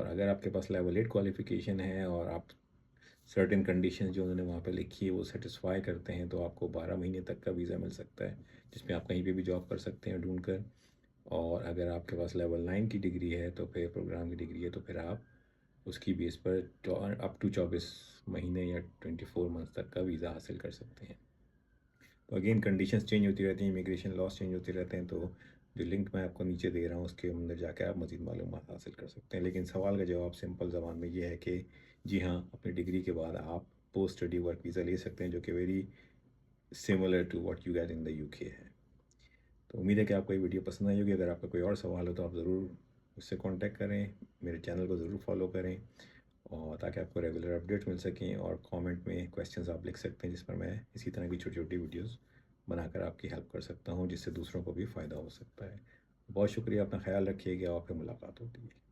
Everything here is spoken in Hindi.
और अगर आपके पास लेवल 8 क्वालिफ़िकेशन है और आप सर्टेन कंडीशंस जो उन्होंने वहाँ पे लिखी है वो सेटिस्फाई करते हैं, तो आपको 12 महीने तक का वीज़ा मिल सकता है, जिसमें आप कहीं पे भी जॉब कर सकते हैं ढूँढ कर। और अगर आपके पास लेवल 9 की डिग्री है, तो फिर प्रोग्राम की डिग्री है, तो फिर आप उसकी बेस पर अप टू 24 महीने या 24 मंथ्स तक का वीज़ा हासिल कर सकते हैं। तो अगेन कंडीशंस चेंज होती रहती हैं, इमिग्रेशन लॉज चेंज होते रहते हैं, तो जो लिंक मैं आपको नीचे दे रहा हूँ उसके अंदर जाकर आप मज़ीद मालूमात हासिल कर सकते हैं। लेकिन सवाल का जवाब सिंपल ज़बान में ये है कि जी हाँ, अपनी डिग्री के बाद आप पोस्ट स्टडी वर्क वीज़ा ले सकते हैं, जो कि very similar to what you get in the UK है। तो उम्मीद है कि आपको ये वीडियो पसंद आई होगी। अगर आपका कोई और सवाल हो तो आप ज़रूर मुझसे कांटेक्ट करें, मेरे चैनल को ज़रूर फॉलो करें, और ताकि आपको रेगुलर अपडेट्स मिल सकें। और कमेंट में क्वेश्चंस आप लिख सकते हैं, जिस पर मैं इसी तरह की छोटी छोटी वीडियोस बनाकर आपकी हेल्प कर सकता हूं, जिससे दूसरों को भी फ़ायदा हो सकता है। बहुत शुक्रिया, अपना ख्याल रखिएगा और फिर मुलाकात होती है।